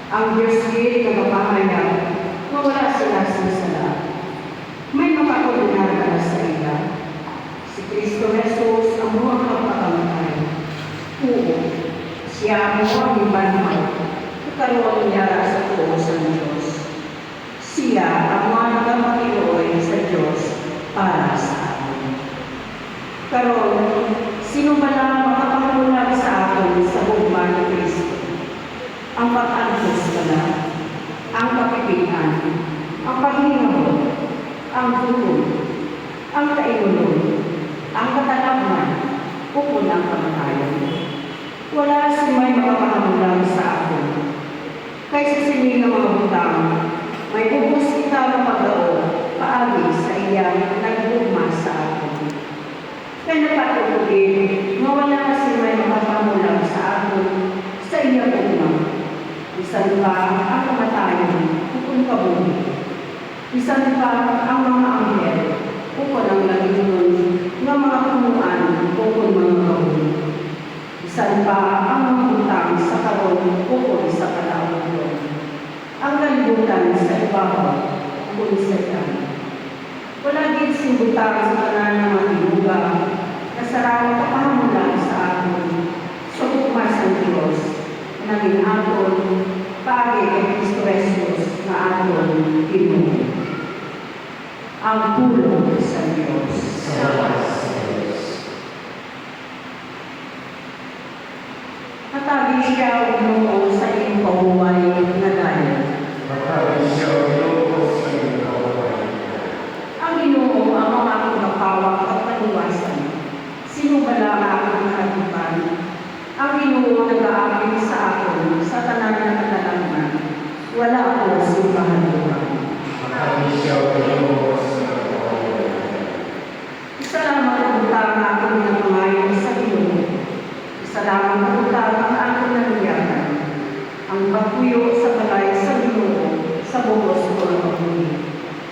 Ang Diyos din na mapahayag, mawala sila sa sala. May makakulinan para sa ila. Si Kristo Jesus ang mga kapakamatay. Oo, siya mo ang ibanhaw, karoon niya sa tuo sa Diyos. Siya ang mga nagpapatiloy sa Diyos para sa atin. Karoon, sino ba lang makapagmulag sa atin sa hugma ni Kristo? Ang pag-antos pala, ang kapitihan, ang paghinahon, ang hukom, ang kainulong, ang katalagman, ukol ang kamatayan. Wala si may makapakamulang sa atin. Kaysa sining ng mga butang, may bubus kita ng pagdao, paagi sa iyang naghugma sa atin. Kaya napatutugin, mawala na si may makapakamulang sa atin sa iyang hugma. Isan pa ang kamatayan, ukol kabuhi. Isan pa ang mga anghel, ukol ang lagingon ng mga punuan, ukol mga kabuhi. Isan pa ang mga butang sa karon, ukol sa kalaunan. Ang kalibutan sa ibabaw, ukol sa iyan. Wala din si butang sa kanan ng mga tinuga, na sarang kapahamulan sa atin, sa hukmas ng Diyos, naging aton, paagi kay Kristo Jesus na aton tinuloy. Ang pulong sa Diyos. Matabi siya umunong sa iyong pabuhay na dahil. Matabi siya umunong sa iyong pabuhay. Ang Ginoo ang mga akong nakawak at paluwasan. Sino ba lang akong nakatupan? Ang Ginoo nag-aapil sa akin sa tanan ng katalagman. Wala ako simpahaluan. Matabi siya umunong sa iyong pabuhay. Isa lamang ang utang na akong nagmamayon sa Ginoo. Isa lamang ang utang ang aking nangyayari. Ang pagpuyo sa balay sa Ginoo sa bugos ko ng pagpuyo.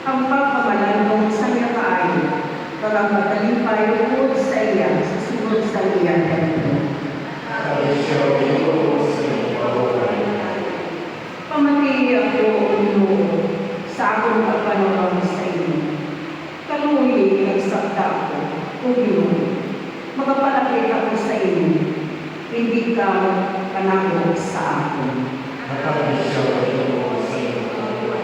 Ang pagpamalandong sa iya kaayo, kagang magalimpay ukod sa iya sa sunod sa iya templo. Matabi siya umunong sa iyong pabuhay. Pamati ako, Ginoo, sa akong pagpanawag sa iyo. Kaluhi ang sabda ko, O Ginoo. Magpalapit ako sa iyo. Hindi ka panakot sa akin. Matabi siya umunong sa iyong pabuhay.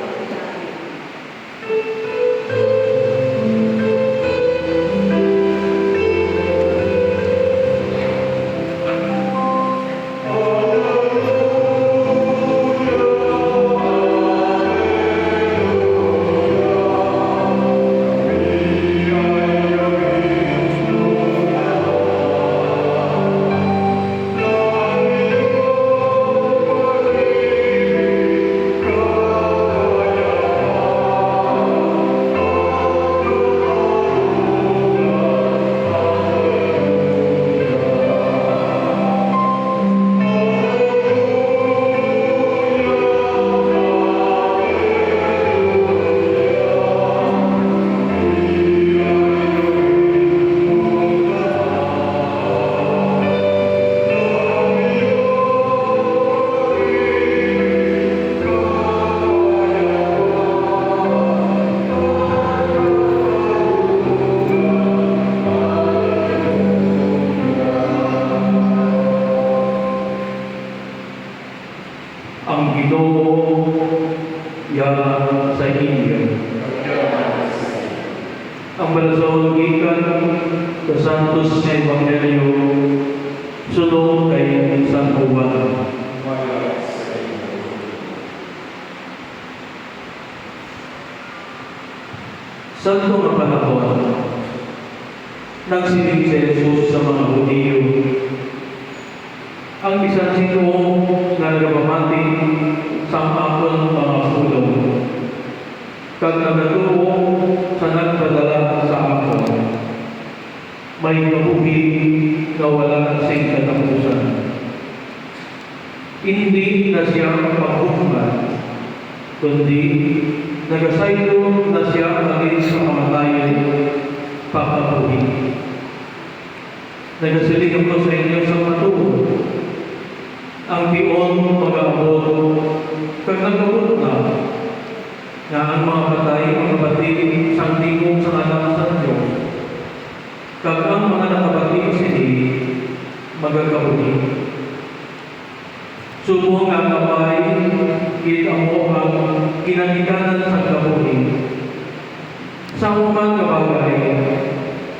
Ang Ginoo yara sa inyo. Ang balasong gikan sa Santos na Ebanghelyo sulong kay San Juan. Santo nga panahon, nagsiling si Jesus sa mga Hudiyo. Ang isang sino na nagpamati sa akong mga pulong, kag nagatuo sa nagpadala sa akon, may kabuhi na wala sing katapusan. Hindi na siya paghubad, kundi nagasaylo na siya alin sa kamatayan pakabuhi. Nagasiling ako sa inyo sa matuo, ang pion mag-aabot Kag nagabot na nga ang mga patay, mga batid, sang tingog sa anak sa Diyos, kag ang mga nakabatid sini, magagabuni. Subong nga kamay, kita mo ang kinagikanan sa gabuni. Sa umang kabagay,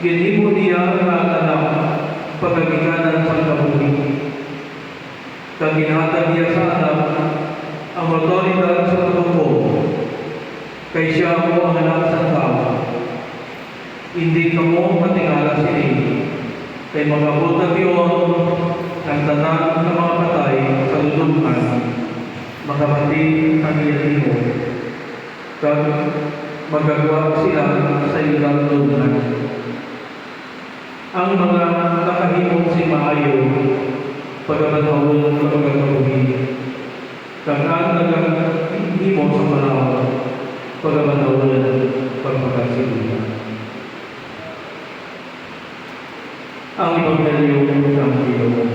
ginimo niya ang anak pagagikanan sa gabuni. Kag ginhatag niya sa anak ang otoridad sa tubo, kay siya mo ang anak sa tao. Hindi ka mo matingala sini, kay magabot na biyon ang tanan ng mga patay sa lulungan, makabatid ang iyatimo, kag magagawa sila sa ilang lulungan. Ang mga nakahimong si maayo, pagkabanawon ng pagkakabuhi, kag ang nagahimo sa malaw, pagkabanawon ng pagkakasibuhan. Ang Ebanghelyo ng Diyos.